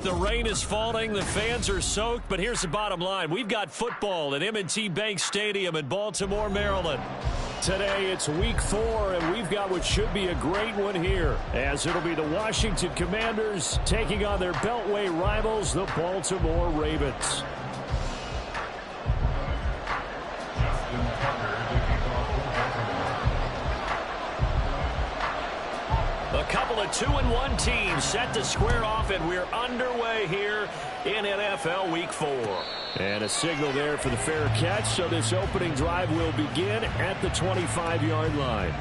The rain is falling. The fans are soaked. But here's the bottom line. We've got football at M&T Bank Stadium in Baltimore, Maryland. Today it's week 4, and we've got what should be a great one here, as it'll be the Washington Commanders taking on their Beltway rivals, the Baltimore Ravens. A couple of 2-1 teams set to square off, and we're underway here in NFL Week 4. And a signal there for the fair catch, so this opening drive will begin at the 25-yard line.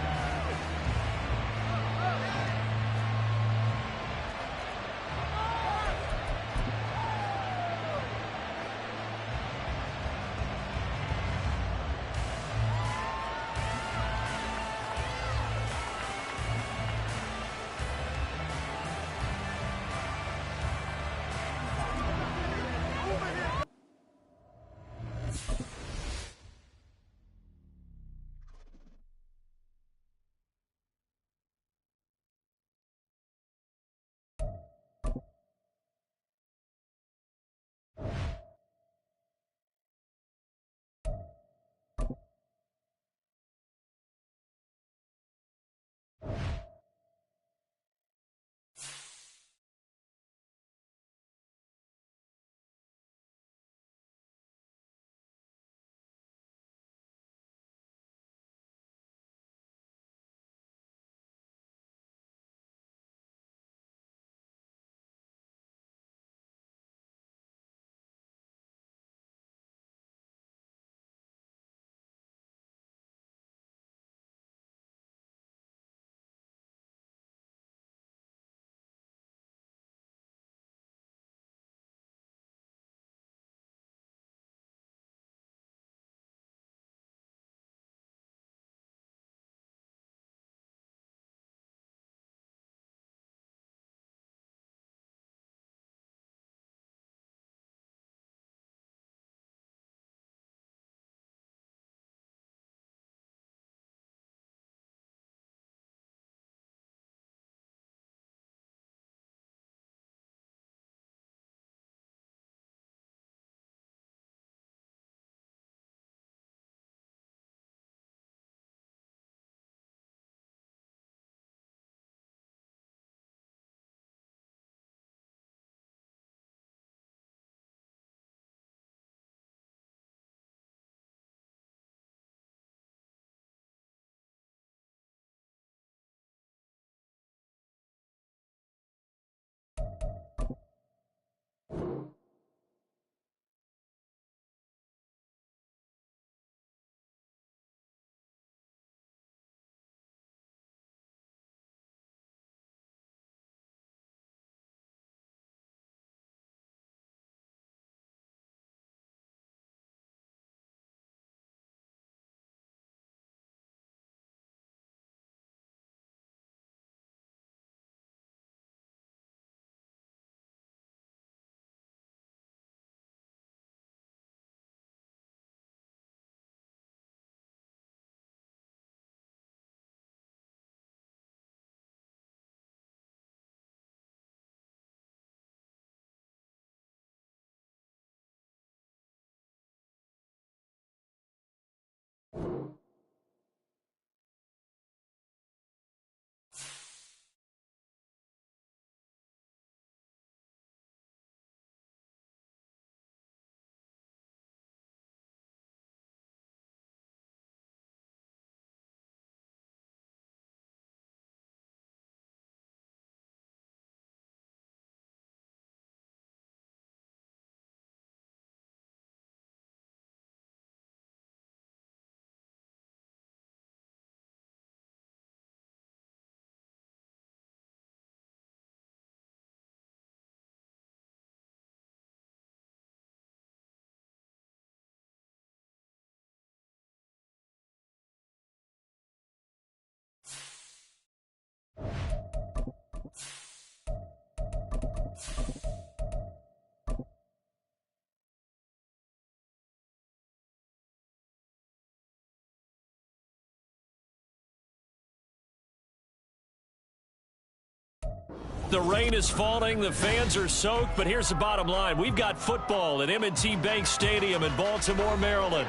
The rain is falling, the fans are soaked, but here's the bottom line. We've got football at M&T Bank Stadium in Baltimore, Maryland.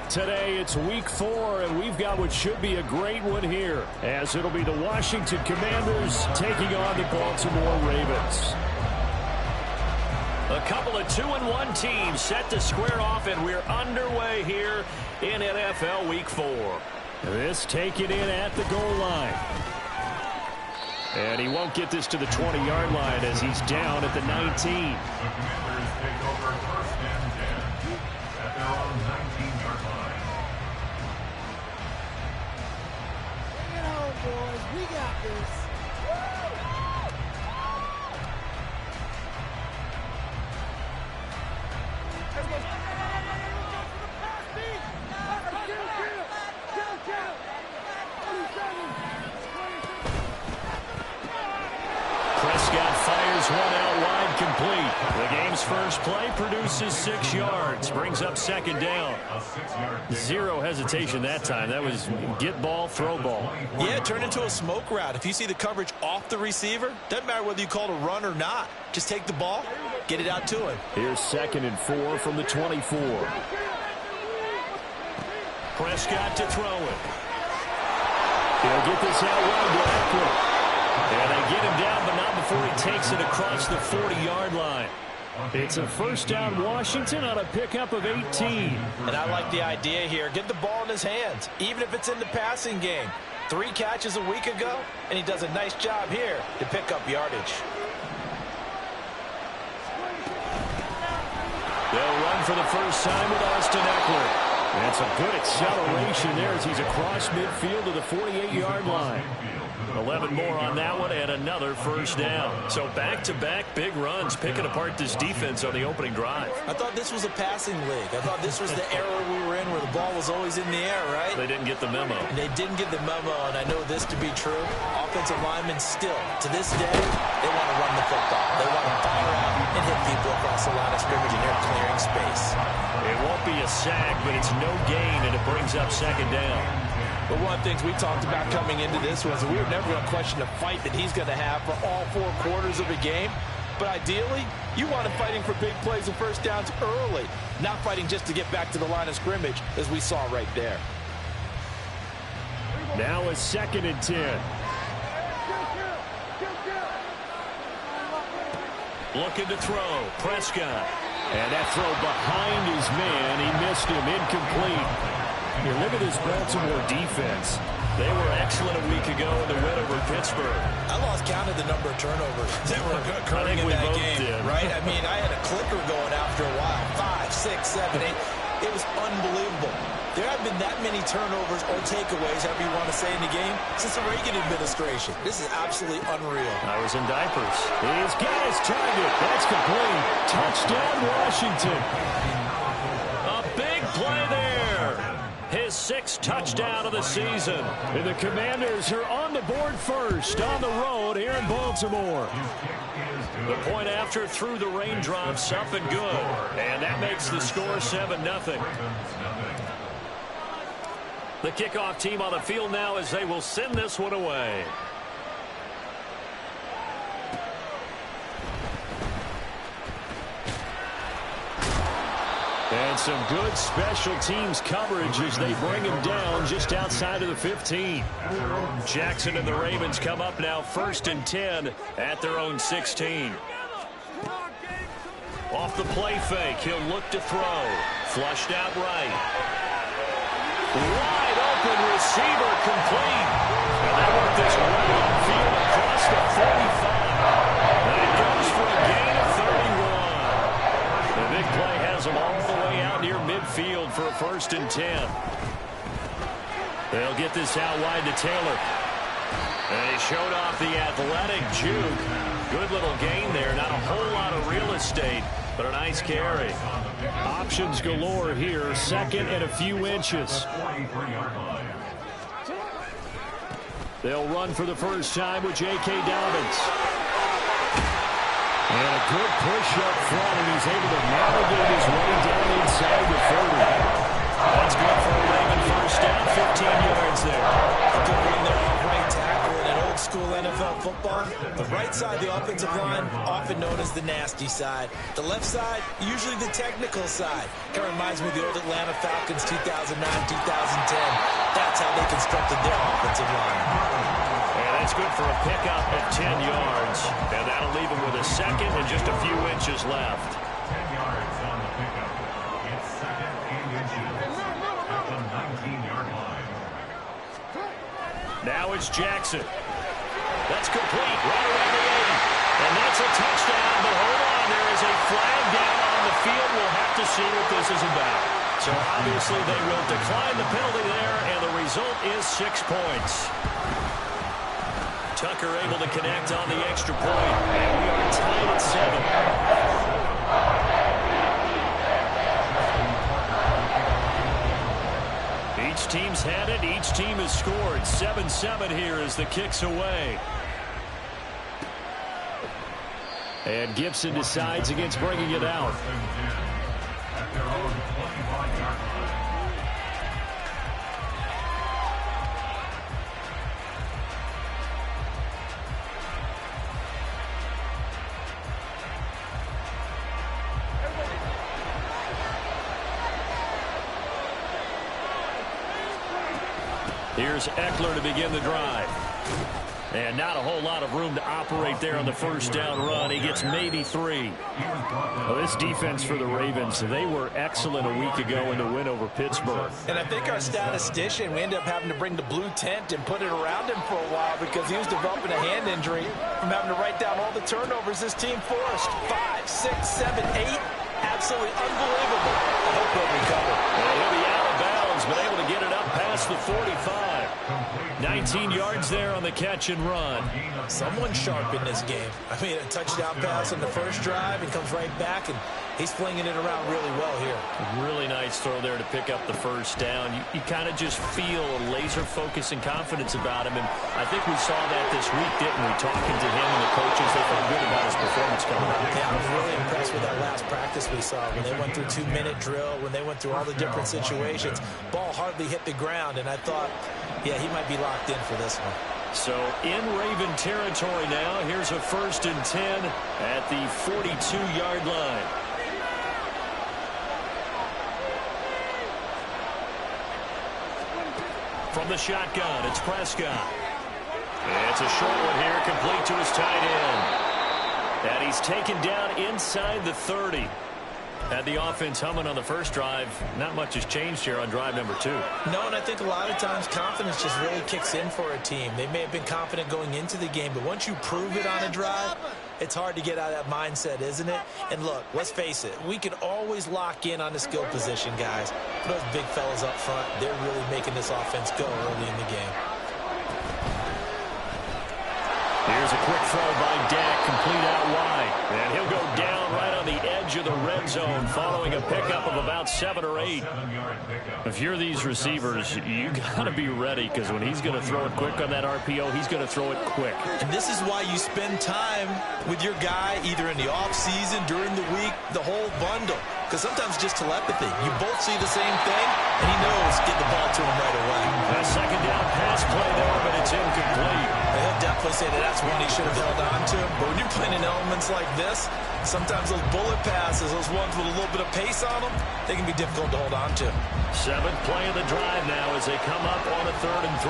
Today it's week 4, and we've got what should be a great one here, as it'll be the Washington Commanders taking on the Baltimore Ravens. A couple of 2-1 teams set to square off, and we're underway here in NFL Week 4. This taken in at the goal line. And he won't get this to the 20-yard line as he's down at the 19. The Commanders take over first and 10 at their own 19-yard line. Bring it home, boys. We got this. Prescott fires one out wide, complete. The game's first play produces 6 yards, brings up second down. Zero hesitation that time. That was get ball, throw ball. Yeah, it turned into a smoke route. If you see the coverage off the receiver, doesn't matter whether you call it a run or not. Just take the ball, get it out to him. Here's 2nd and 4 from the 24. Prescott to throw it. He'll get this out wide to Eckler. And they get him down, but not before he takes it across the 40-yard line. It's a first down Washington on a pickup of 18. And I like the idea here. Get the ball in his hands, even if it's in the passing game. 3 catches a week ago, and he does a nice job here to pick up yardage. They'll run for the first time with Austin Eckler. And some good acceleration there as he's across midfield to the 48-yard line. 11 more on that one and another first down. So back-to-back big runs, picking apart this defense on the opening drive. I thought this was a passing league. I thought this was the era we were in where the ball was always in the air, right? They didn't get the memo. They didn't get the memo, and I know this to be true. Offensive linemen still, to this day, they want to run the football. They want to fire out and hit people across the line of scrimmage, and they're clearing space. It won't be a sack, but it's no gain, and it brings up second down. But one of the things we talked about coming into this was we were never going to question the fight that he's going to have for all 4 quarters of a game. But ideally, you want him fighting for big plays and first downs early, not fighting just to get back to the line of scrimmage, as we saw right there. Now a 2nd and 10. Looking to throw. Prescott. And that throw behind his man. He missed him. Incomplete. Here, look at this Baltimore defense. They were excellent a week ago in the win over Pittsburgh. I lost count of the number of turnovers that were occurring in that game, right? I mean, I had a clicker going after a while. 5, 6, 7, 8. It was unbelievable. There haven't been that many turnovers or takeaways, however you want to say, in the game since the Reagan administration. This is absolutely unreal. I was in diapers. He's got his target. That's complete. Touchdown, Washington. A big play there. His 6th touchdown of the season. And the Commanders are on the board first on the road here in Baltimore. The point after through the raindrops, up and good. And that makes the score 7-0. The kickoff team on the field now as they will send this one away. And some good special teams coverage as they bring him down just outside of the 15. Jackson and the Ravens come up now 1st and 10 at their own 16. Off the play fake, he'll look to throw. Flushed out right. Wide open receiver complete. And that worked this right upfield across the 45. And it goes for a gain of 31. The big play has them all the way out near midfield for a 1st and 10. They'll get this out wide to Taylor. And they showed off the athletic juke. Good little gain there. Not a whole lot of real estate, but a nice carry. Options galore here. 2nd and a few inches. They'll run for the first time with J.K. Dobbins. And a good push up front, and he's able to navigate his way down inside the 30. That's good for a Raven first down, 15 yards there. A good win there for right tackle and an old school NFL football, the right side of the offensive line, often known as the nasty side. The left side, usually the technical side. Kind of reminds me of the old Atlanta Falcons 2009, 2010. That's how they constructed their offensive line. And that's good for a pickup of 10 yards. And that'll leave him with a second and just a few inches left. 10 yards on the pickup. It's second and inches at the 19-yard line. Now it's Jackson. That's complete. Right around the 80. And that's a touchdown. But hold on, there is a flag down on the field. We'll have to see what this is about. So obviously they will decline the penalty there, and the result is 6 points. Tucker able to connect on the extra point. And we are tied at 7. Each team's had it. Each team has scored. 7-7 here as the kick's away. And Gibson decides against bringing it out. At their own 25-yard line. Here's Eckler to begin the drive. And not a whole lot of room to operate there on the first down run. He gets maybe 3. Well, this defense for the Ravens, they were excellent a week ago in the win over Pittsburgh. And I think our statistician, we ended up having to bring the blue tent and put it around him for a while because he was developing a hand injury from having to write down all the turnovers this team forced. 5, 6, 7, 8. Absolutely unbelievable. I hope he'll recover. And he'll be out of bounds, but able to get it up past the 45. 19 yards there on the catch and run. Someone sharp in this game. I mean, a touchdown pass on the first drive and comes right back, and he's flinging it around really well here. Really nice throw there to pick up the first down. You kind of just feel a laser focus and confidence about him, and I think we saw that this week, didn't we? Talking to him and the coaches, they felt good about his performance coming up. Yeah, I was really impressed with that last practice we saw when they went through 2-minute drill, when they went through all the different situations. Ball hardly hit the ground, and I thought, yeah, he might be locked in for this one. So in Raven territory now. Here's a 1st and 10 at the 42-yard line. From the shotgun, it's Prescott. It's a short one here, complete to his tight end. And he's taken down inside the 30. Had the offense humming on the first drive. Not much has changed here on drive number 2. No, and I think a lot of times confidence just really kicks in for a team. They may have been confident going into the game, but once you prove it on a drive, it's hard to get out of that mindset, isn't it? And look, let's face it, we can always lock in on the skill position, guys. Those big fellas up front, they're really making this offense go early in the game. Here's a quick throw by Dak, complete out wide. And he'll go down right on the edge of the red zone following a pickup of about 7 or 8. If you're these receivers, you got to be ready because when he's going to throw it quick on that RPO, he's going to throw it quick. And this is why you spend time with your guy either in the offseason, during the week, the whole bundle. Because sometimes just telepathy. You both see the same thing, and he knows get the ball to him right away. A second down pass play there, but it's incomplete. He'll definitely say that that's one he should have held on to. But when you're playing in elements like this, sometimes those bullet passes, those ones with a little bit of pace on them, they can be difficult to hold on to. 7th play of the drive now as they come up on a 3rd and 3.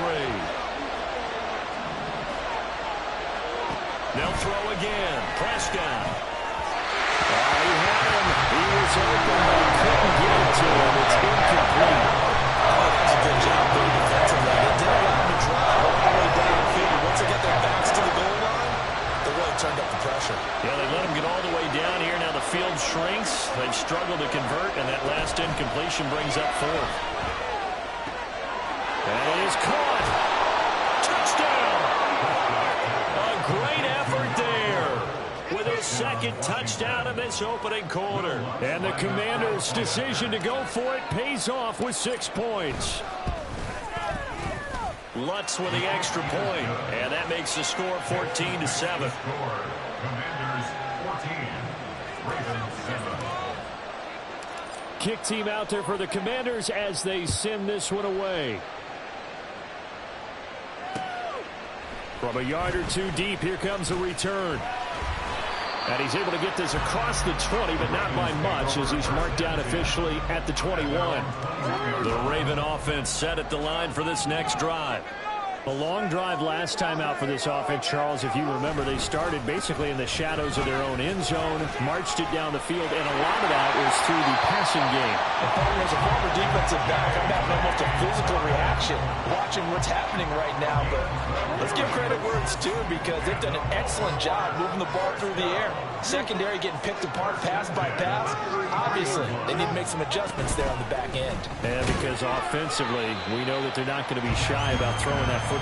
They'll throw again. Prescott. He had him. He was open, but he couldn't get it to him. It's incomplete. Oh, that's a good job there defensively. They didn't allow him to drive all the way downfield. Once they got their backs to the goal line, they really turned up the pressure. Yeah, they let him get all the way down here. Now the field shrinks. They've struggled to convert, and that last incompletion brings up 4th. And it is caught. Touchdown! A great effort there with his 2nd touchdown in this opening quarter. And the Commanders' decision to go for it pays off with 6 points. Lutz with the extra point, and that makes the score 14-7. Commanders 14, Ravens 7. Kick team out there for the Commanders as they send this one away. From a yard or two deep, here comes a return. And he's able to get this across the 20, but not by much, as he's marked down officially at the 21. The Raven offense set at the line for this next drive. A long drive last time out for this offense, Charles. If you remember, they started basically in the shadows of their own end zone, marched it down the field, and a lot of that was through the passing game. And as a former defensive back, I'm having almost a physical reaction watching what's happening right now. But let's give credit where it's due, because they've done an excellent job moving the ball through the air. Secondary getting picked apart pass by pass. Obviously, they need to make some adjustments there on the back end. And because offensively, we know that they're not going to be shy about throwing that football.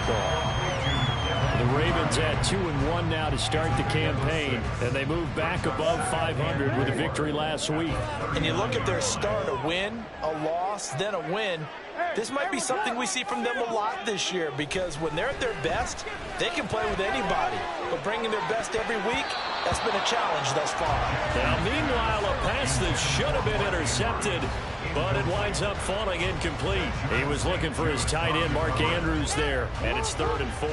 The Ravens at 2-1 now to start the campaign, and they move back above 500 with a victory last week. And you look at their start, a win, a loss, then a win. This might be something we see from them a lot this year, because when they're at their best, they can play with anybody. But bringing their best every week, that's been a challenge thus far. Now, meanwhile, a pass that should have been intercepted, but it winds up falling incomplete. He was looking for his tight end, Mark Andrews, there, and it's 3rd and 4.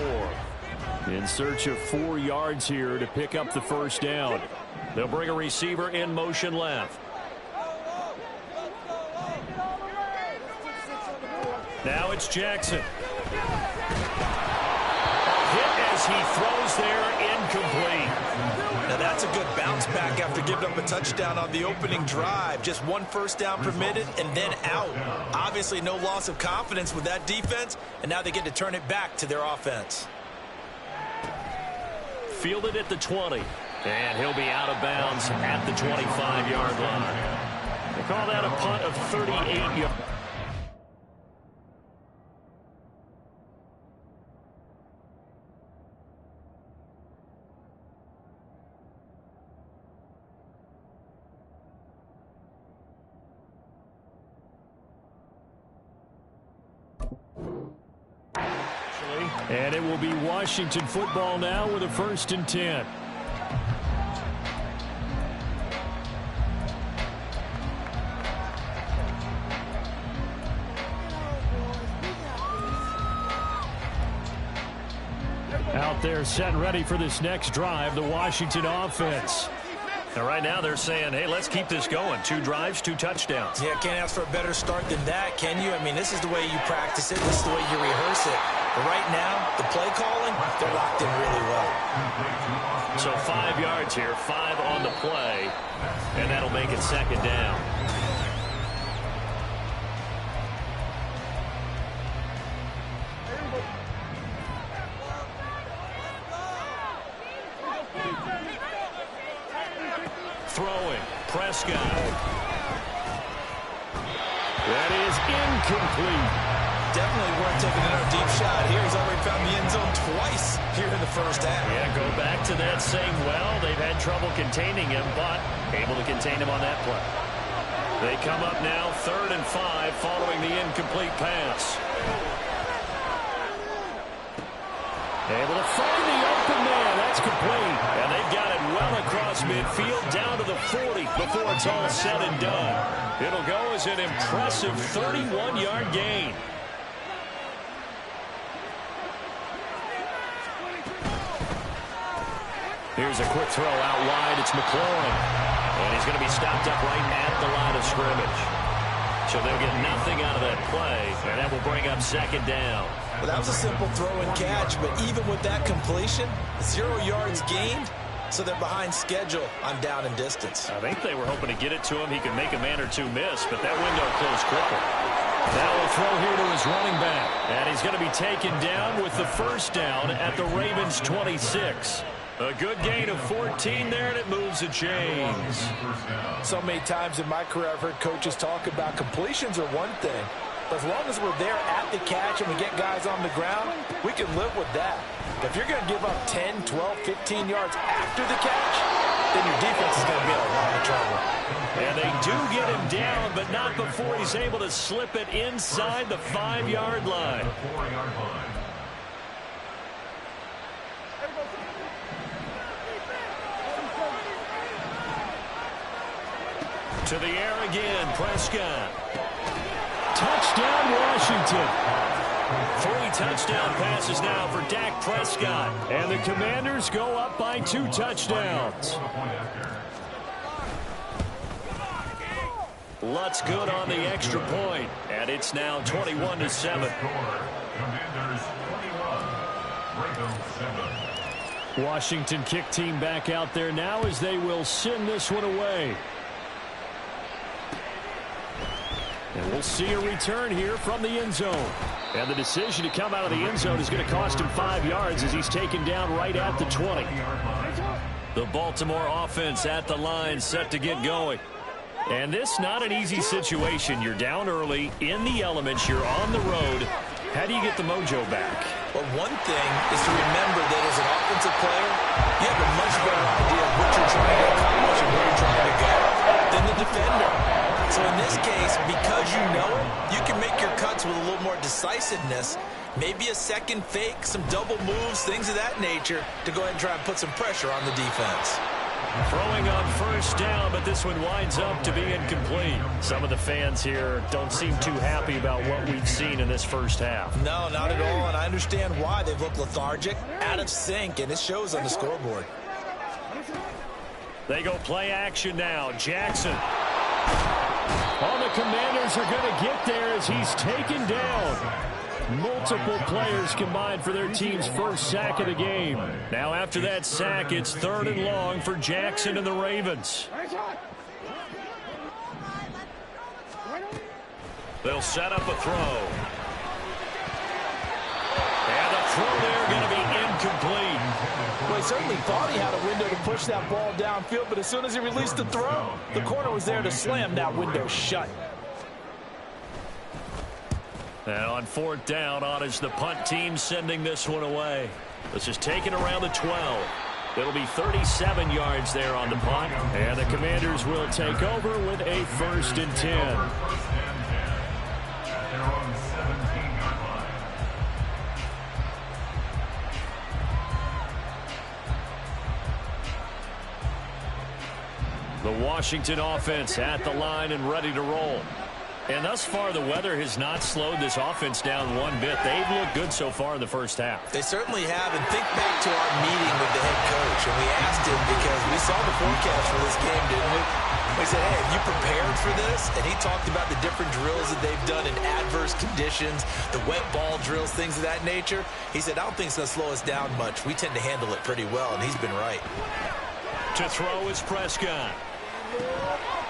In search of 4 yards here to pick up the first down. They'll bring a receiver in motion left. Now it's Jackson. Hit as he throws there, incomplete. Now that's a good bounce back after giving up a touchdown on the opening drive. Just 1 first down permitted and then out. Obviously no loss of confidence with that defense, and now they get to turn it back to their offense. Fielded at the 20, and he'll be out of bounds at the 25-yard line. They call that a punt of 38 yards. And it will be Washington football now with a 1st and 10. Out there set and ready for this next drive, the Washington offense. And right now they're saying, hey, let's keep this going. 2 drives, 2 touchdowns. Yeah, can't ask for a better start than that, can you? I mean, this is the way you practice it. This is the way you rehearse it. But right now, the play calling, they're locked in really well. So 5 yards here, 5 on the play, and that'll make it 2nd down. Throwing, Prescott. That is incomplete. Definitely weren't taking another deep shot here. He's already found the end zone twice here in the first half. Yeah, go back to that same well. They've had trouble containing him, but able to contain him on that play. They come up now 3rd and 5 following the incomplete pass. Able to find the open man. That's complete. And they've got it well across midfield down to the 40 before it's all said and done. It'll go as an impressive 31-yard gain. Here's a quick throw out wide. It's McLaurin. And he's going to be stopped up right at the line of scrimmage. So they'll get nothing out of that play, and that will bring up 2nd down. Well, that was a simple throw and catch, but even with that completion, 0 yards gained, so they're behind schedule on down and distance. I think they were hoping to get it to him. He could make a man or 2 miss, but that window closed quickly. Now we'll throw here to his running back, and he's going to be taken down with the first down at the Ravens' 26. A good gain of 14 there, and it moves the chains. So many times in my career I've heard coaches talk about completions are one thing, but as long as we're there at the catch and we get guys on the ground, we can live with that. But if you're going to give up 10, 12, 15 yards after the catch, then your defense is going to be in a lot of trouble. And they do get him down, but not before he's able to slip it inside the 5-yard line. To the air again, Prescott. Touchdown, Washington. 3 touchdown passes now for Dak Prescott. And the Commanders go up by 2 touchdowns. Lutz good on the extra point, and it's now 21-7. Commanders 21, Ravens 7. Washington kick team back out there now as they will send this one away. And we'll see a return here from the end zone. And the decision to come out of the end zone is going to cost him 5 yards as he's taken down right at the 20. The Baltimore offense at the line set to get going. And this not an easy situation. You're down early, in the elements, you're on the road. How do you get the mojo back? Well, one thing is to remember that as an offensive player, you have a much better idea of what you're trying to accomplish and where you're trying to go than the defender. So in this case, because you know it, you can make your cuts with a little more decisiveness. Maybe a second fake, some double moves, things of that nature to go ahead and try and put some pressure on the defense. Throwing on first down, but this one winds up to be incomplete. Some of the fans here don't seem too happy about what we've seen in this first half. No, not at all, and I understand why. They've looked lethargic, out of sync, and it shows on the scoreboard. They go play action now. Jackson. All the Commanders are going to get there as he's taken down. Multiple players combined for their team's first sack of the game. Now after that sack, it's 3rd and long for Jackson and the Ravens. They'll set up a throw. And the throw there going to be incomplete. Well, he certainly thought he had a window to push that ball downfield, but as soon as he released the throw, the corner was there to slam that window shut. And on 4th down, on is the punt team sending this one away. This is taken around the 12. It'll be 37 yards there on the punt. And the Commanders will take over with a 1st and 10. At their own 17-yard line. The Washington offense at the line and ready to roll. And thus far, the weather has not slowed this offense down one bit. They've looked good so far in the first half. They certainly have, and think back to our meeting with the head coach, and we asked him because we saw the forecast for this game, didn't we? We said, hey, have you prepared for this? And he talked about the different drills that they've done in adverse conditions, the wet ball drills, things of that nature. He said, I don't think it's going to slow us down much. We tend to handle it pretty well, and he's been right. To throw is Prescott.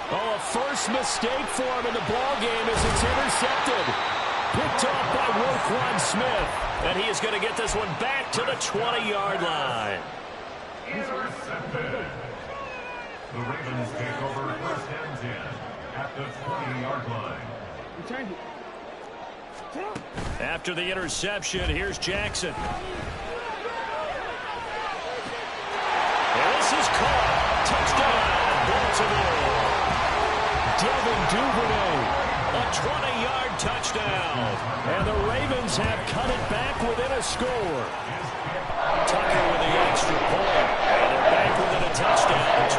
Oh, a first mistake for him in the ball game as it's intercepted. Picked off by Roquan Smith. And he is going to get this one back to the 20-yard line. Intercepted. The Ravens take over 1st and 10 at the 20-yard line. After the interception, here's Jackson. And this is caught. Touchdown, Baltimore. Devin Duvernay, a 20-yard touchdown. And the Ravens have cut it back within a score. Tucker with the extra point. And they're back within a touchdown,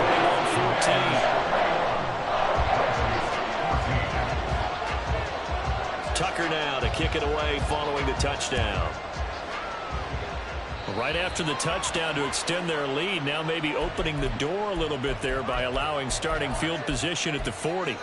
21-14. Tucker now to kick it away following the touchdown. Right after the touchdown to extend their lead, now maybe opening the door a little bit there by allowing starting field position at the 40.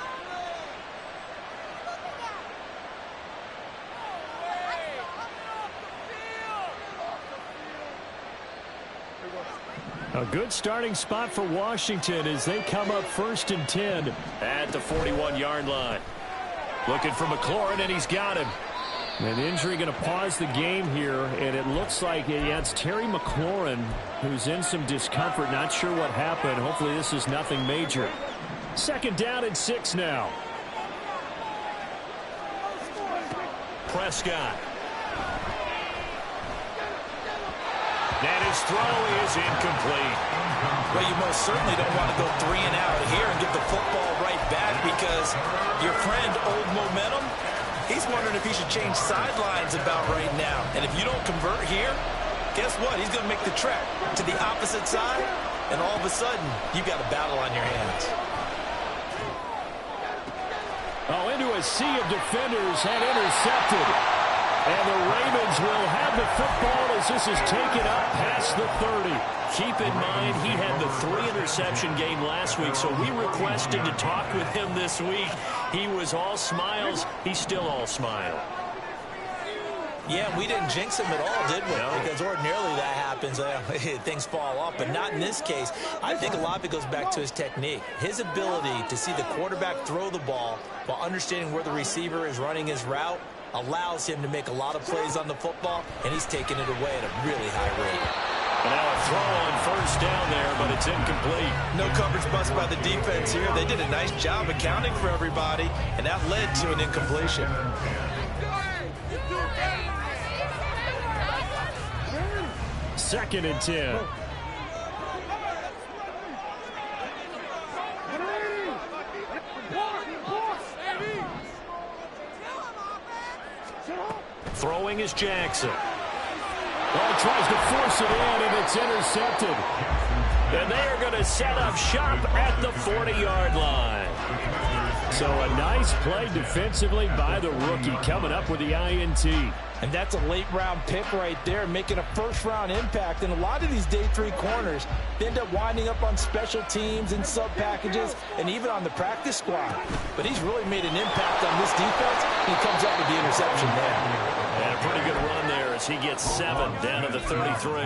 A good starting spot for Washington as they come up 1st and 10 at the 41-yard line. Looking for McLaurin, and he's got him. An injury going to pause the game here, and it looks like it's Terry McLaurin who's in some discomfort. Not sure what happened. Hopefully this is nothing major. 2nd down and 6 now. Prescott. And his throw is incomplete. Well, you most certainly don't want to go 3 and out here and get the football right back because your friend, Old Momentum, he's wondering if he should change sidelines about right now. And if you don't convert here, guess what? He's going to make the trek to the opposite side, and all of a sudden, you've got a battle on your hands. Oh, into a sea of defenders and intercepted. And the Ravens will have the football as this is taken up past the 30. Keep in mind, he had the 3-interception game last week, so we requested to talk with him this week. He was all smiles. He's still all smile. Yeah, we didn't jinx him at all, did we? No. Because ordinarily that happens. Things fall off, but not in this case. I think a lot of it goes back to his technique. His ability to see the quarterback throw the ball while understanding where the receiver is running his route allows him to make a lot of plays on the football, and he's taking it away at a really high rate. And now a throw on first down there, but it's incomplete. No coverage bust by the defense here. They did a nice job accounting for everybody, and that led to an incompletion. Second and 10. Throwing is Jackson. Oh, tries to force it in, and it's intercepted. And they are going to set up shop at the 40-yard line. So a nice play defensively by the rookie, coming up with the INT. And that's a late-round pick right there, making a first-round impact. And a lot of these day 3 corners end up winding up on special teams and sub-packages and even on the practice squad. But he's really made an impact on this defense, and he comes up with the interception there. And a pretty good run there as he gets 7 down to the 33.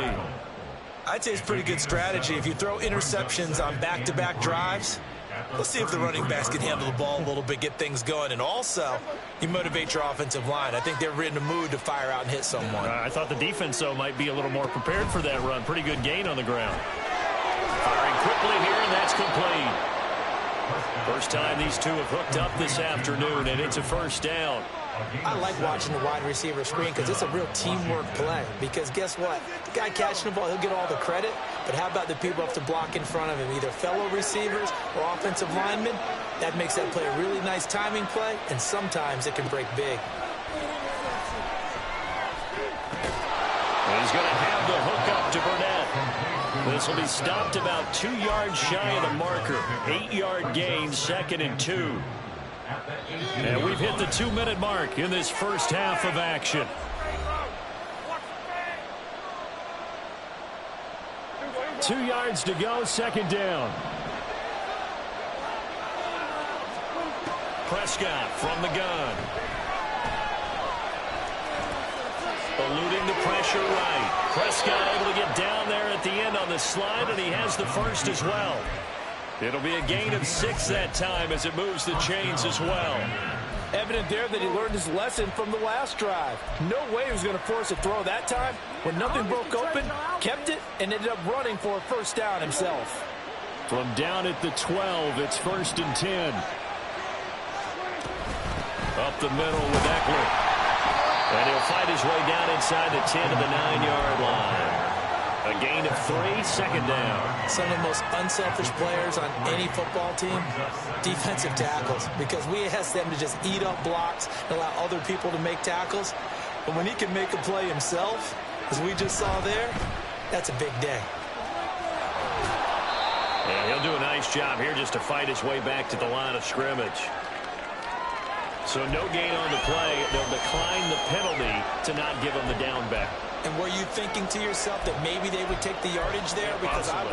I'd say it's pretty good strategy. If you throw interceptions on back-to-back drives, let's see if the running backs can handle the ball a little bit, get things going. And also, you motivate your offensive line. I think they're in a mood to fire out and hit someone. I thought the defense, though, might be a little more prepared for that run. Pretty good gain on the ground. Firing quickly here, and that's complete. First time these two have hooked up this afternoon, and it's a first down. I like watching the wide receiver screen because it's a real teamwork play. Because guess what? The guy catching the ball, he'll get all the credit. But how about the people who have to block in front of him, either fellow receivers or offensive linemen? That makes that play a really nice timing play, and sometimes it can break big. And he's going to have the hook up to Burnett. This will be stopped about 2 yards shy of the marker. 8-yard gain, 2nd and 2. And we've hit the 2-minute mark in this first half of action. Two yards to go, 2nd down. Prescott from the gun. Eluding the pressure right. Prescott able to get down there at the end on the slide, and he has the first as well. It'll be a gain of 6 that time as it moves the chains as well. Evident there that he learned his lesson from the last drive. No way he was going to force a throw that time. When nothing broke open, kept it, and ended up running for a first down himself. From down at the 12, it's 1st and 10. Up the middle with Eckler. And he'll fight his way down inside the 10 to the 9-yard line. A gain of 3, 2nd down. Some of the most unselfish players on any football team, defensive tackles, because we ask them to just eat up blocks and allow other people to make tackles. But when he can make a play himself, as we just saw there, that's a big day. And he'll do a nice job here just to fight his way back to the line of scrimmage. So no gain on the play. They'll decline the penalty to not give him the down back. And were you thinking to yourself that maybe they would take the yardage there? Because I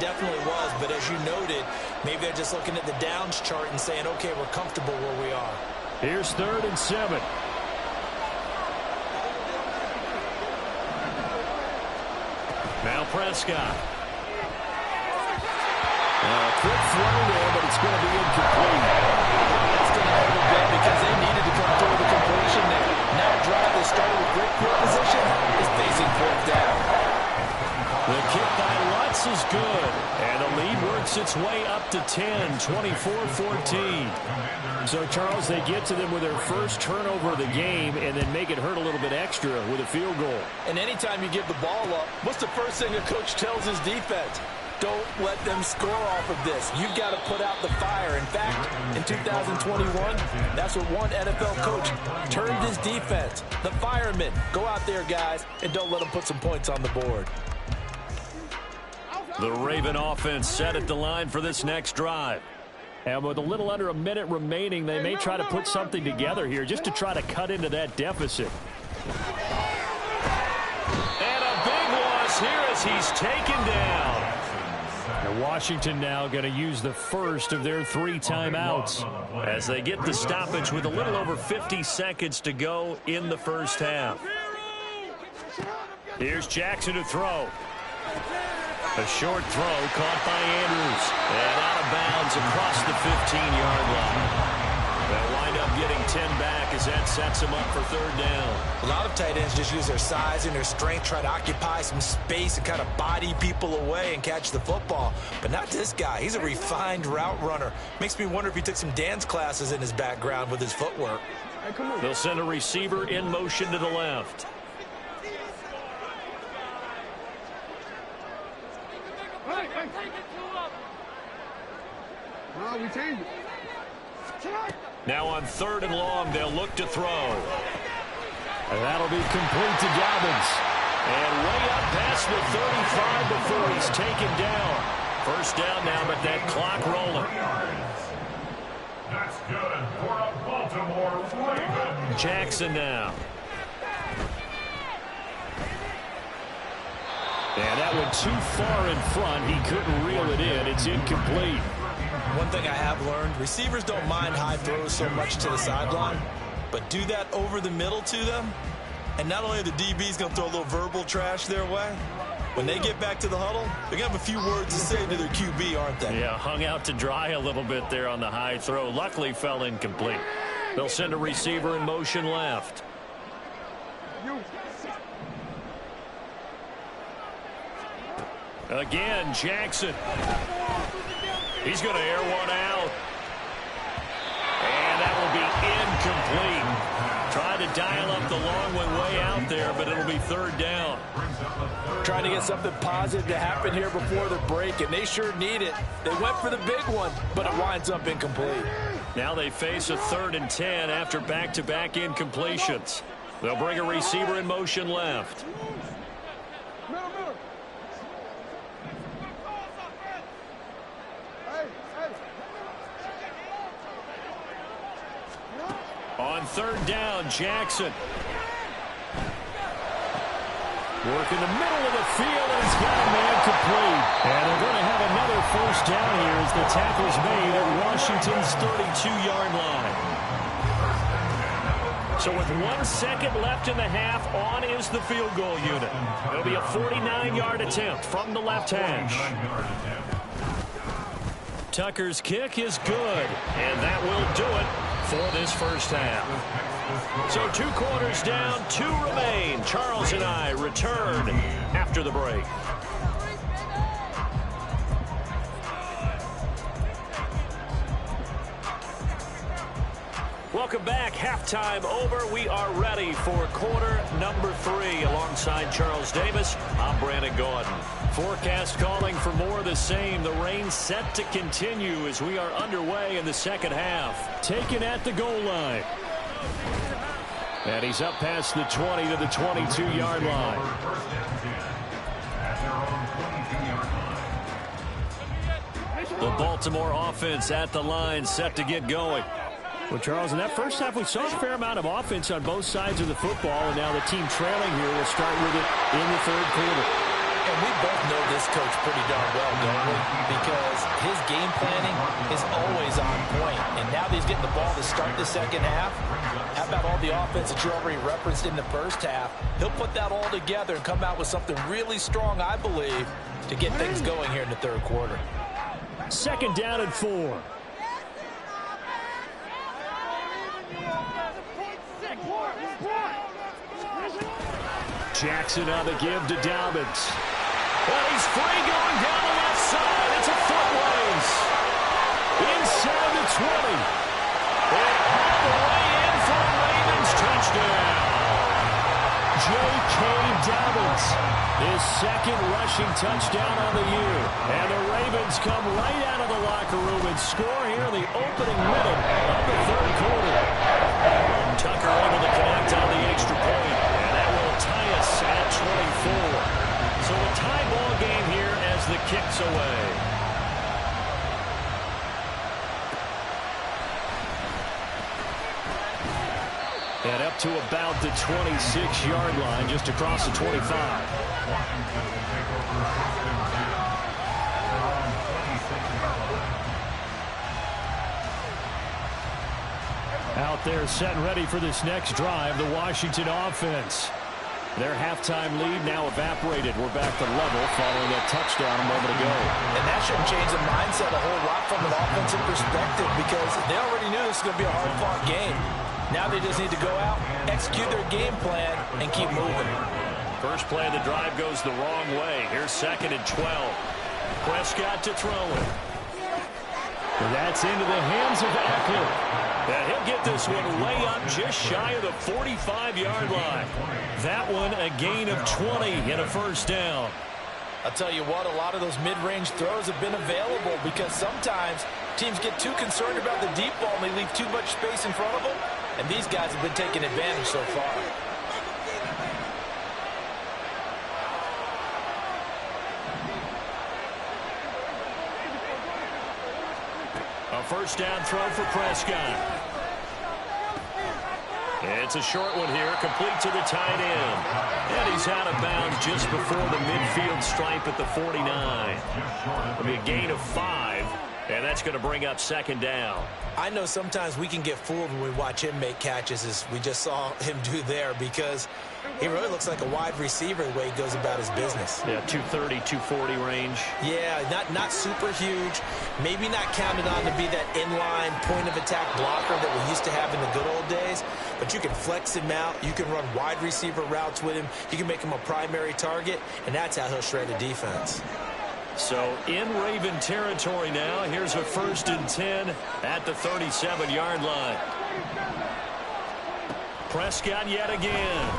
definitely was. But as you noted, maybe they're just looking at the downs chart and saying, okay, we're comfortable where we are. Here's 3rd and 7. Now Prescott. Quick throw there, but it's going to be incomplete. That's going to hurt a bit because they needed to come through the completion there. Now a drive that started with great field position is facing 4th down. The kick by Lutz is good. And the lead works its way up to 10, 24-14. So, Charles, they get to them with their first turnover of the game and then make it hurt a little bit extra with a field goal. And anytime you give the ball up, what's the first thing a coach tells his defense? Don't let them score off of this. You've got to put out the fire. In fact, in 2021, that's what one NFL coach turned his defense. The firemen. Go out there, guys, and don't let them put some points on the board. The Raven offense set at the line for this next drive. And with a little under a minute remaining, they may try to put something together here just to try to cut into that deficit. And a big loss here as he's taken down. And Washington now going to use the first of their 3 timeouts as they get the stoppage with a little over 50 seconds to go in the first half. Here's Jackson to throw. A short throw caught by Andrews. And out of bounds across the 15-yard line. They'll wind up getting 10 back as that sets them up for 3rd down. A lot of tight ends just use their size and their strength, try to occupy some space and kind of body people away and catch the football. But not this guy. He's a refined route runner. Makes me wonder if he took some dance classes in his background with his footwork. They'll send a receiver in motion to the left. We changed it. Now on 3rd and long, they'll look to throw. And that'll be complete to Dobbins. And way up past the 35 before he's taken down. 1st down now, but that clock rolling. That's good for a Baltimore Ravens. Jackson now. And that went too far in front. He couldn't reel it in. It's incomplete. One thing I have learned, receivers don't mind high throws so much to the sideline, but do that over the middle to them, and not only are the DBs going to throw a little verbal trash their way, when they get back to the huddle, they're going to have a few words to say to their QB, aren't they? Yeah, hung out to dry a little bit there on the high throw. Luckily fell incomplete. They'll send a receiver in motion left. Again, Jackson. He's going to air one out. And that will be incomplete. Tried to dial up the long one way out there, but it'll be 3rd down. Trying to get something positive to happen here before the break, and they sure need it. They went for the big one, but it winds up incomplete. Now they face a 3rd and 10 after back-to-back incompletions. They'll bring a receiver in motion left. On 3rd down, Jackson. Work in the middle of the field, and it's got a man complete. And they're going to have another 1st down here as the tackle's made at Washington's 32-yard line. So with 1 second left in the half, on is the field goal unit. It'll be a 49-yard attempt from the left hash. Tucker's kick is good, and that will do it for this first half. So 2 quarters down, 2 remain. Charles and I return after the break. Welcome back. Halftime over. We are ready for quarter number 3. Alongside Charles Davis, I'm Brandon Gordon. Forecast calling for more of the same. The rain set to continue as we are underway in the second half. Taken at the goal line. And he's up past the 20 to the 22-yard line. The Baltimore offense at the line, set to get going. Well, Charles, in that first half, we saw a fair amount of offense on both sides of the football, and now the team trailing here will start with it in the 3rd quarter. And we both know this coach pretty darn well, don't we? Because his game planning is always on point. And now that he's getting the ball to start the second half, how about all the offense that you already referenced in the first half? He'll put that all together and come out with something really strong, I believe, to get things going here in the 3rd quarter. 2nd down and 4. Jackson on the give to Dobbins. Well, he's free going down the left side. It's a foot race. Inside the 20. And all the way in for a Ravens touchdown. J.K. Dobbins, his 2nd rushing touchdown on the year. And the Ravens come right out of the locker room and score here in the opening minute of the 3rd quarter. Tucker able to connect on the extra point. And that will tie us at 24. So a tie ball game here as the kick's away. And up to about the 26-yard line, just across the 25. Washington will take over first and 10 around 26-yard line. Out there set and ready for this next drive, the Washington offense. Their halftime lead now evaporated. We're back to level following that touchdown a moment ago. And that shouldn't change the mindset a whole lot from an offensive perspective because they already knew this was going to be a hard-fought game. Now they just need to go out, execute their game plan, and keep moving. First play of the drive goes the wrong way. Here's 2nd and 12. Prescott to throw it. And that's into the hands of Eckler. And he'll get this one way up just shy of the 45-yard line. That one a gain of 20 and a first down. I'll tell you what, a lot of those mid-range throws have been available because sometimes teams get too concerned about the deep ball and they leave too much space in front of them. And these guys have been taking advantage so far. A first down throw for Prescott. It's a short one here, complete to the tight end. And he's out of bounds just before the midfield stripe at the 49. It'll be a gain of 5, and that's going to bring up 2nd down. I know sometimes we can get fooled when we watch him make catches as we just saw him do there because he really looks like a wide receiver the way he goes about his business. Yeah, 230, 240 range. Yeah, not super huge. Maybe not counted on to be that inline point-of-attack blocker that we used to have in the good old days. But you can flex him out. You can run wide receiver routes with him. You can make him a primary target, and that's how he'll shred a defense. So in Raven territory now. Here's a 1st and 10 at the 37-yard line. Prescott yet again.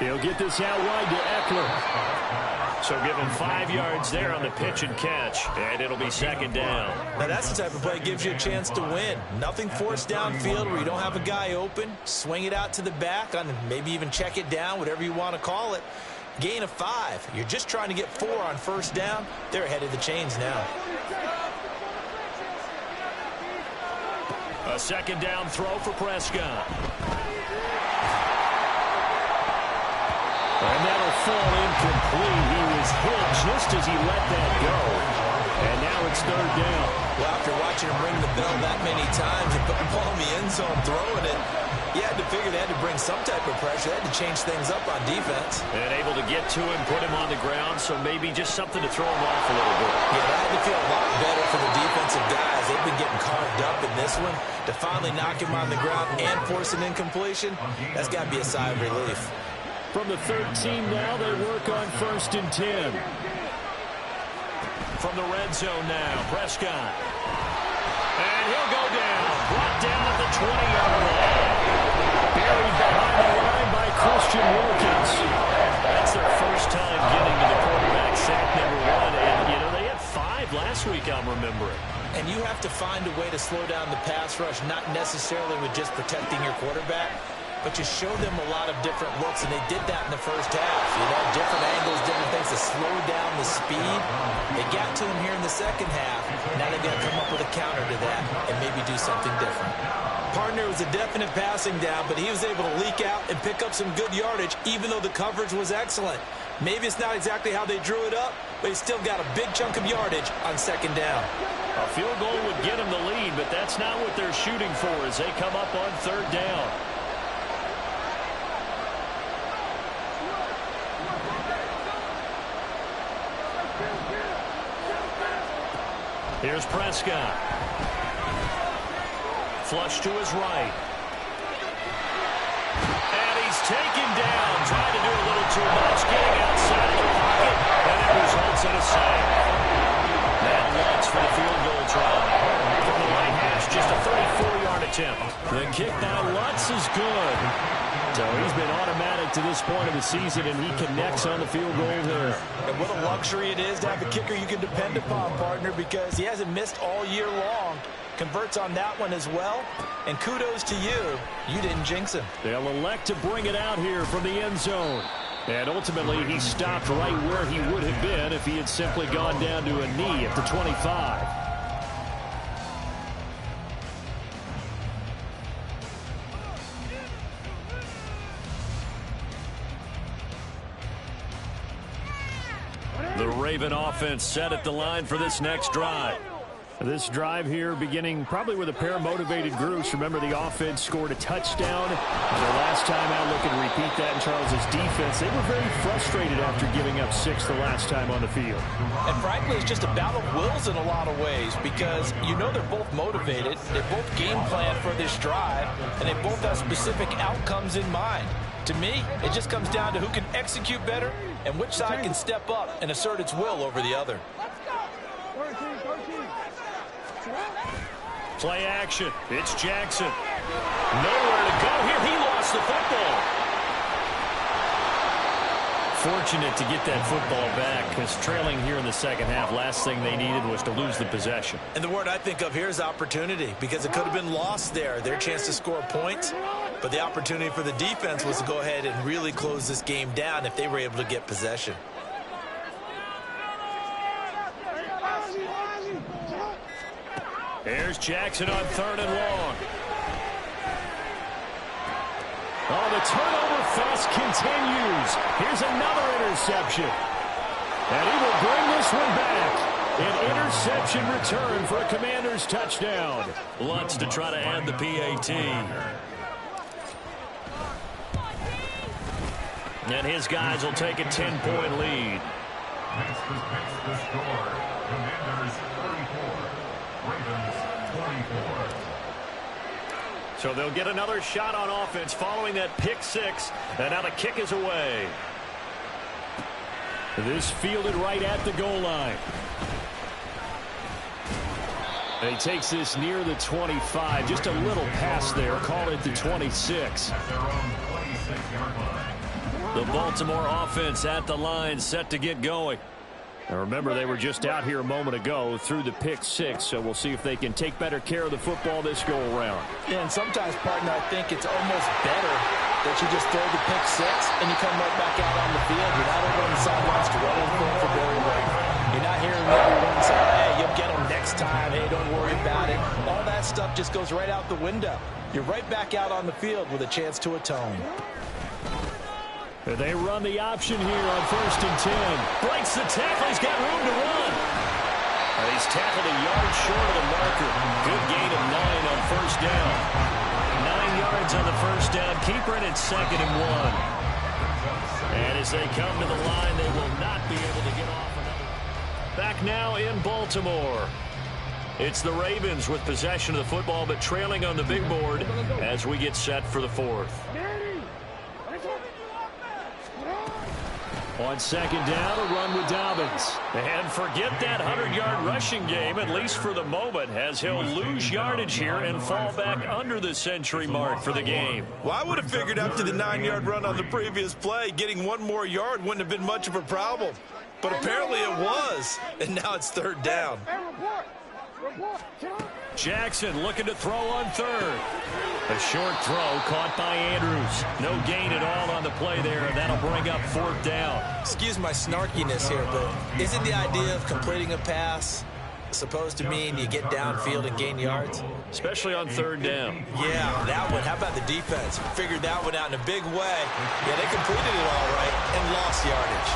He'll get this out wide to Eckler. So give him 5 yards there on the pitch and catch, and it'll be 2nd down. Now that's the type of play that gives you a chance to win. Nothing forced downfield where you don't have a guy open. Swing it out to the back, on maybe even check it down, whatever you want to call it. Gain of 5. You're just trying to get 4 on first down. They're ahead of the chains now. A 2nd down throw for Prescott. And that'll fall incomplete. He was hit just as he let that go. And now it's 3rd down. Well, after watching him ring the bell that many times and put the ball in the end zone throwing it, you had to figure they had to bring some type of pressure. They had to change things up on defense. And able to get to him, put him on the ground, so maybe just something to throw him off a little bit. Yeah, that had to feel a lot better for the defensive guys. They've been getting carved up in this one. To finally knock him on the ground and force an incompletion, that's got to be a sigh of relief. From the 13 now, they work on 1st and 10. From the red zone now, Prescott. And he'll go down. Brought down at the 20-yard line. Buried behind the line by Christian Wilkins. That's their first time getting to the quarterback, sack number 1. And, you know, they had 5 last week, I'm remembering. And you have to find a way to slow down the pass rush, not necessarily with just protecting your quarterback, but you show them a lot of different looks, and they did that in the first half. You know, different angles, different things to slow down the speed. They got to him here in the second half. Now they've got to come up with a counter to that and maybe do something different. Partner was a definite passing down, but he was able to leak out and pick up some good yardage, even though the coverage was excellent. Maybe it's not exactly how they drew it up, but he still got a big chunk of yardage on 2nd down. A field goal would get them the lead, but that's not what they're shooting for as they come up on 3rd down. Here's Prescott. Flush to his right. And he's taken down. Trying to do a little too much. Getting outside of the pocket. And it results in a sack. That Lutz for the field goal try. From the right hash, just a 34-yard attempt. The kick by Lutz is good. So he's been automatic to this point of the season, and he connects on the field goal here. And what a luxury it is to have a kicker you can depend upon, partner, because he hasn't missed all year long. Converts on that one as well. And kudos to you. You didn't jinx him. They'll elect to bring it out here from the end zone. And ultimately, he stopped right where he would have been if he had simply gone down to a knee at the 25. The Raven offense set at the line for this next drive. This drive here beginning probably with a pair of motivated groups. Remember, the offense scored a touchdown. Their last time out, looking to repeat that in Charles's defense. They were very frustrated after giving up 6 the last time on the field. And frankly, it's just a battle of wills in a lot of ways because you know they're both motivated. They both game plan for this drive, and they both have specific outcomes in mind. To me, it just comes down to who can execute better and which side can step up and assert its will over the other. Play action. It's Jackson. Nowhere to go here. He lost the football. Fortunate to get that football back because trailing here in the second half, last thing they needed was to lose the possession. And the word I think of here is opportunity because it could have been lost there. Their chance to score points, but the opportunity for the defense was to go ahead and really close this game down if they were able to get possession. Here's Jackson on 3rd and long. Oh, the turnover fest continues. Here's another interception. And he will bring this one back. An interception return for a Commanders touchdown. Lutz to try to add the PAT. And his guys will take a 10-point lead. Next the score. Commanders 34. Ravens 24. So they'll get another shot on offense following that pick 6. And now the kick is away. This fielded right at the goal line. And he takes this near the 25. Just a little pass there. Call it the 26. At their own 26-yard line. The Baltimore offense at the line, set to get going. And remember, they were just out here a moment ago through the pick 6, so we'll see if they can take better care of the football this go-around. Yeah, and sometimes, partner, I think it's almost better that you just throw the pick 6 and you come right back out on the field. You're not over on the sidelines to run anything for very long. You're not hearing everyone say, hey, you'll get them next time. Hey, don't worry about it. All that stuff just goes right out the window. You're right back out on the field with a chance to atone. They run the option here on 1st and 10. Breaks the tackle. He's got room to run. And he's tackled a yard short of the marker. Good gain of 9 on 1st down. 9 yards on the 1st down. Keeper in at 2nd and 1. And as they come to the line, they will not be able to get off another. Back now in Baltimore. It's the Ravens with possession of the football, but trailing on the big board as we get set for the 4th. On 2nd down, a run with Dobbins. And forget that 100-yard rushing game, at least for the moment, as he'll lose yardage here and fall back under the century mark for the game. Well, I would have figured after the 9-yard run on the previous play, getting 1 more yard wouldn't have been much of a problem. But apparently it was, and now it's 3rd down. Jackson looking to throw on 3rd. A short throw caught by Andrews. No gain at all on the play there, and that'll bring up 4th down. Excuse my snarkiness here, but isn't the idea of completing a pass supposed to mean you get downfield and gain yards? Especially on 3rd down. Yeah, that one. How about the defense? Figured that one out in a big way. Yeah, they completed it all right and lost yardage.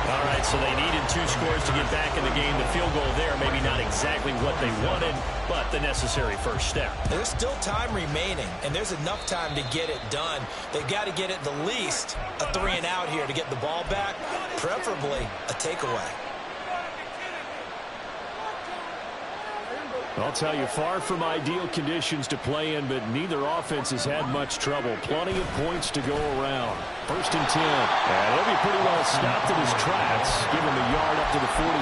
All right, so they needed 2 scores to get back in the game. The field goal there, maybe not exactly what they wanted, but the necessary first step. There's still time remaining, and there's enough time to get it done. They've got to get at the least a 3-and-out here to get the ball back, preferably a takeaway. I'll tell you, far from ideal conditions to play in, but neither offense has had much trouble. Plenty of points to go around. 1st and 10. And he'll be pretty well stopped in his tracks. Give him a yard up to the 42.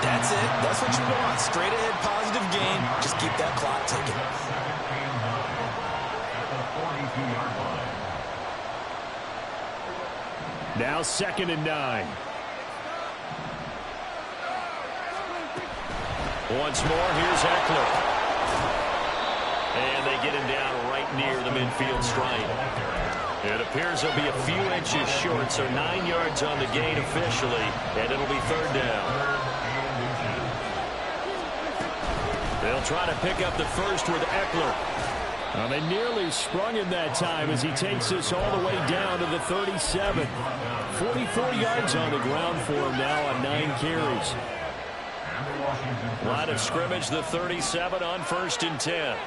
That's it. That's what you want. Straight ahead, positive gain. Just keep that clock ticking. Now 2nd and 9. Once more, here's Eckler. And they get him down right near the midfield stripe. It appears he'll be a few inches short, so 9 yards on the gain officially, and it'll be 3rd down. They'll try to pick up the first with Eckler. Well, they nearly sprung him that time as he takes this all the way down to the 37. 44 yards on the ground for him now on 9 carries. Line of scrimmage, the 37 on 1st and 10.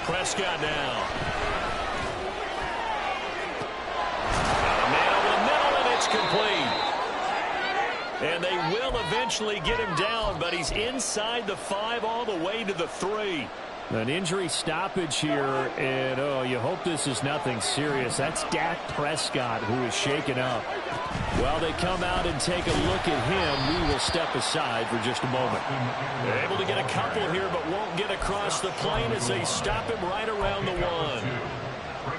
Prescott now. Got a man over the middle, and it's complete. And they will eventually get him down, but he's inside the 5 all the way to the 3. An injury stoppage here, and oh, you hope this is nothing serious. That's Dak Prescott who is shaken up. While they come out and take a look at him, we will step aside for just a moment. They're able to get a couple here, but won't get across the plane as they stop him right around the 1.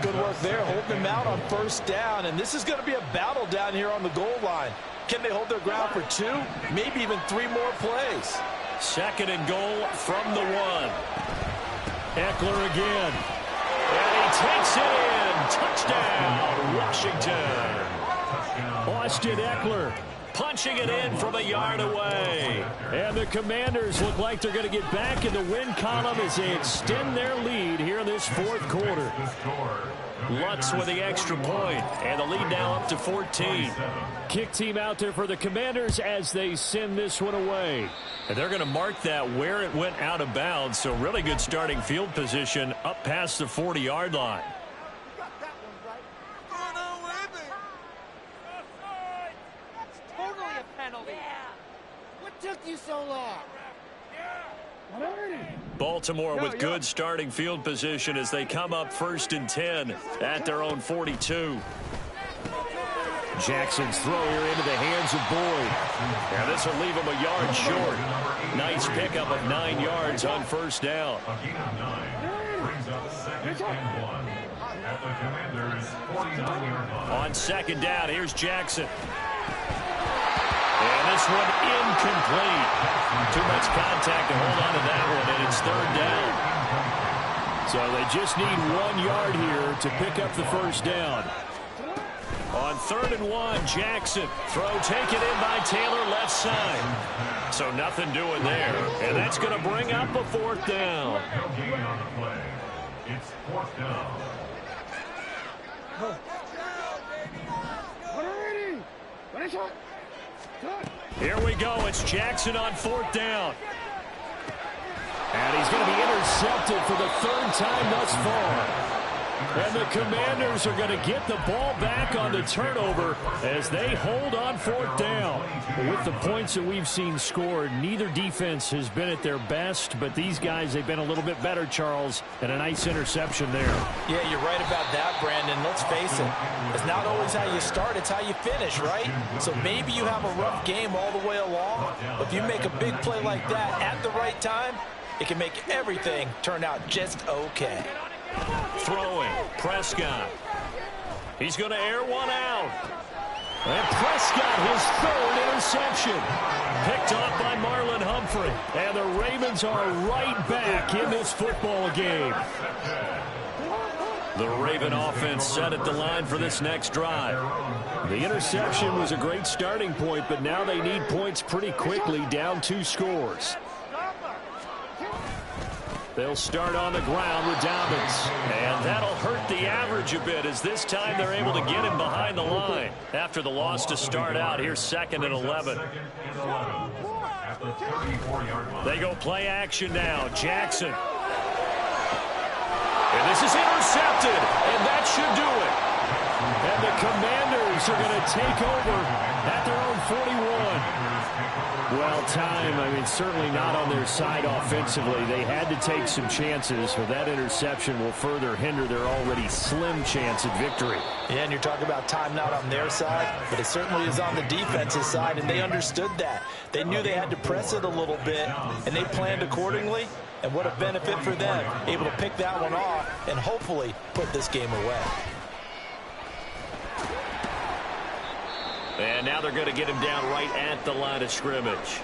Good work there, holding him out on 1st down, and this is going to be a battle down here on the goal line. Can they hold their ground for 2, maybe even 3 more plays? 2nd and goal from the 1. Eckler again. And he takes it in. Touchdown, Washington. Austin Eckler punching it in from a yard away. And the Commanders look like they're going to get back in the win column as they extend their lead here in this 4th quarter. Lutz with the extra point, and the lead now up to 14. Kick team out there for the Commanders as they send this one away. And they're going to mark that where it went out of bounds, so really good starting field position up past the 40-yard line. That's totally a penalty. What took you so long? Baltimore with good starting field position as they come up 1st and 10 at their own 42. Jackson's throw here into the hands of Boyd. And this will leave him a yard short. Nice pickup of 9 yards on 1st down. On 2nd down, here's Jackson. And this one incomplete. Too much contact to hold on to that one, and it's 3rd down. So they just need 1 yard here to pick up the 1st down. On 3rd and 1, Jackson. Throw taken in by Taylor, left side. So nothing doing there. And that's going to bring up a 4th down. It's 4th down. Here we go. It's Jackson on 4th down. And he's going to be intercepted for the 3rd time thus far. And the Commanders are going to get the ball back on the turnover as they hold on 4th down. With the points that we've seen scored, neither defense has been at their best, but these guys, they've been a little bit better, Charles, and a nice interception there. Yeah, you're right about that, Brandon. Let's face it, it's not always how you start, it's how you finish, right? So maybe you have a rough game all the way along, but if you make a big play like that at the right time, it can make everything turn out just okay. Throwing, Prescott. He's going to air one out. And Prescott, his 3rd interception. Picked off by Marlon Humphrey. And the Ravens are right back in this football game. The Raven offense set at the line for this next drive. The interception was a great starting point, but now they need points pretty quickly, down 2 scores. They'll start on the ground with Dobbins. And that'll hurt the average a bit as this time they're able to get him behind the line. After the loss to start out, here's 2nd and 11. They go play action now. Jackson. And this is intercepted. And that should do it. And the Commanders are going to take over at their own 41. Well, time, certainly not on their side offensively. They had to take some chances, but that interception will further hinder their already slim chance at victory. Yeah, and you're talking about time not on their side, but it certainly is on the defensive side, and they understood that. They knew they had to press it a little bit, and they planned accordingly, and what a benefit for them, able to pick that one off and hopefully put this game away. And now they're going to get him down right at the line of scrimmage.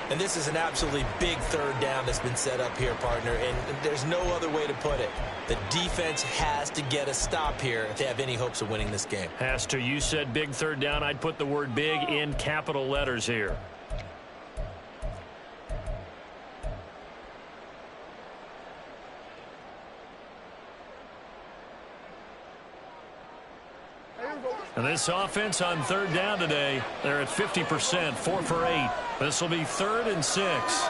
And this is an absolutely big 3rd down that's been set up here, partner, and there's no other way to put it. The defense has to get a stop here if they have any hopes of winning this game. Has to. You said big 3rd down. I'd put the word big in capital letters here. And this offense on third down today, they're at 50%, 4 for 8. This will be 3rd and 6.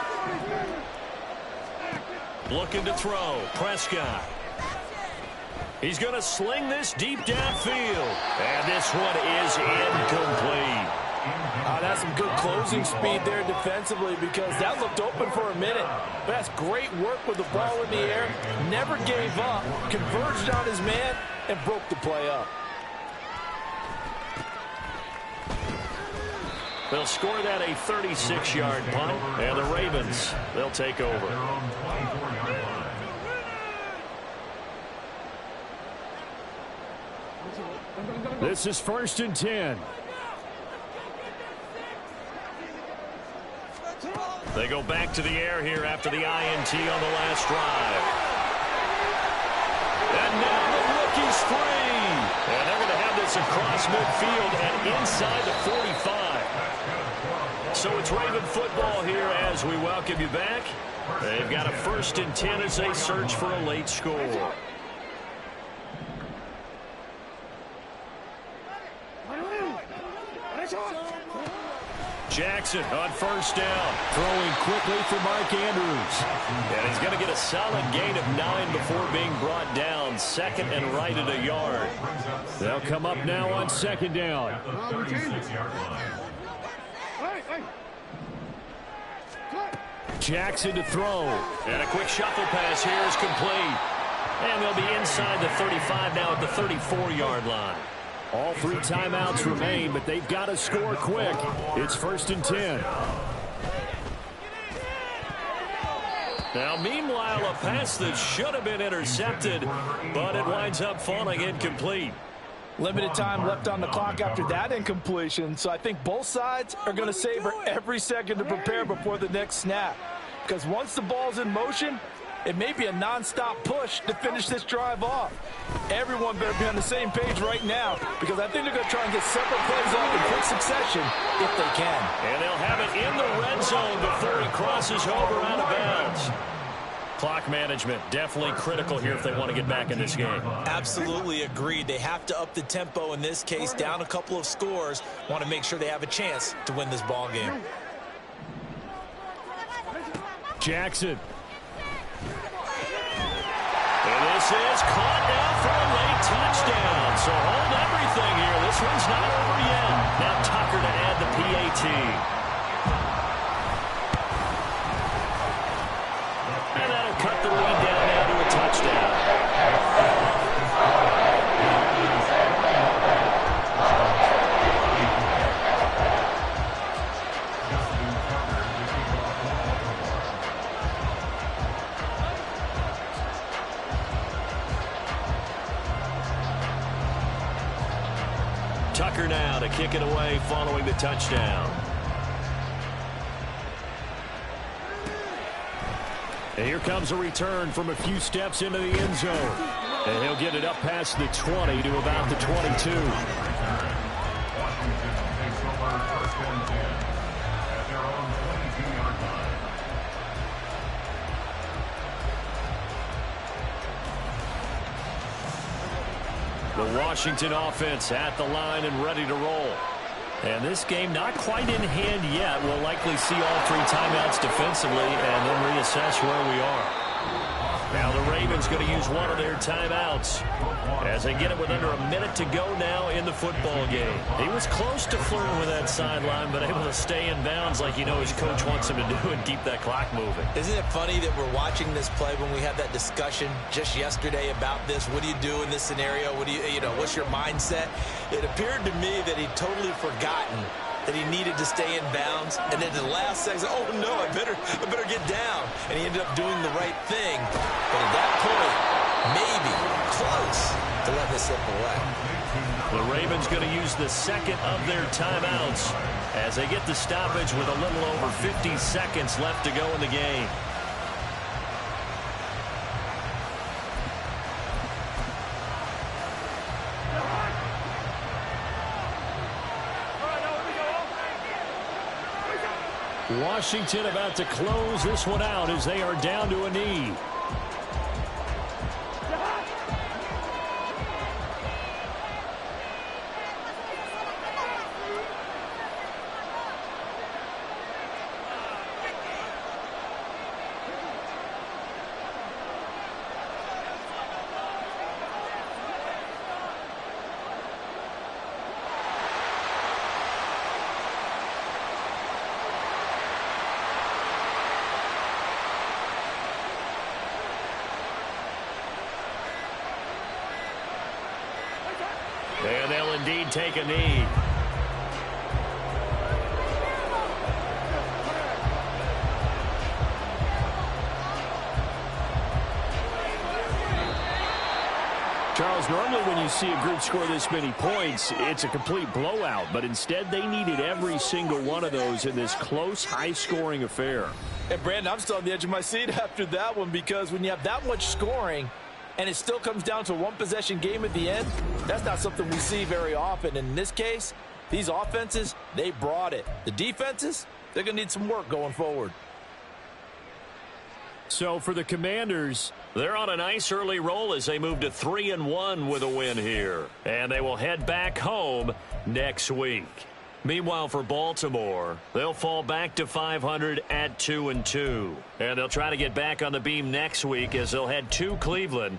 Looking to throw. Prescott. He's going to sling this deep downfield. And this one is incomplete. That's some good closing speed there defensively because that looked open for a minute. But that's great work with the ball in the air. Never gave up. Converged on his man and broke the play up. They'll score that a 36-yard punt. And the Ravens, they'll take over. This is 1st and 10. They go back to the air here after the INT on the last drive. And now the rookie's free. And they're going to have this across midfield and inside the 45. So it's Raven football here as we welcome you back. They've got a 1st and 10 as they search for a late score. Jackson on 1st down. Throwing quickly for Mark Andrews. And he's going to get a solid gain of 9 before being brought down. 2nd and right at a yard. They'll come up now on 2nd down. Jackson to throw. And a quick shuffle pass here is complete. And they'll be inside the 35 now at the 34-yard line. All 3 timeouts remain, but they've got to score quick. It's 1st and 10. Now, meanwhile, a pass that should have been intercepted, but it winds up falling incomplete. Limited time left on the clock after that incompletion, so I think both sides are going to savor every second to prepare before the next snap. Because once the ball's in motion, it may be a non-stop push to finish this drive off. Everyone better be on the same page right now because I think they're going to try and get several plays off in quick succession if they can. And they'll have it in the red zone before he crosses over out of bounds. Clock management definitely critical here if they want to get back in this game. Absolutely agreed. They have to up the tempo in this case, down a couple of scores. Want to make sure they have a chance to win this ball game. Jackson. And this is caught now for a late touchdown. So hold everything here. This one's not over yet. Now Tucker to add the PAT. And that'll cut the lead down now to a touchdown. Tucker now to kick it away following the touchdown. And here comes a return from a few steps into the end zone. And he'll get it up past the 20 to about the 22. The Washington offense at the line and ready to roll. And this game not quite in hand yet. We'll likely see all 3 timeouts defensively and then reassess where we are. Now the Ravens going to use one of their timeouts as they get it with under a minute to go now in the football game. He was close to flirting with that sideline, but able to stay in bounds like his coach wants him to do and keep that clock moving. Isn't it funny that we're watching this play when we had that discussion just yesterday about this? What do you do in this scenario? What do what's your mindset? It appeared to me that he'd totally forgotten that he needed to stay in bounds, and then the last second, oh no, I better get down. And he ended up doing the right thing. But at that point, maybe close to let this slip away. The Ravens going to use the second of their timeouts as they get the stoppage with a little over 50 seconds left to go in the game. Washington about to close this one out as they are down to a knee. he'd take a knee. Charles, normally when you see a group score this many points, it's a complete blowout. But instead, they needed every single one of those in this close, high-scoring affair. And, Brandon, I'm still on the edge of my seat after that one, because when you have that much scoring and it still comes down to a one-possession game at the end, that's not something we see very often. And in this case, these offenses, they brought it. The defenses, they're going to need some work going forward. So for the Commanders, they're on a nice early roll as they move to 3-1 with a win here. And they will head back home next week. Meanwhile, for Baltimore, they'll fall back to 500 at 2-2. And they'll try to get back on the beam next week as they'll head to Cleveland.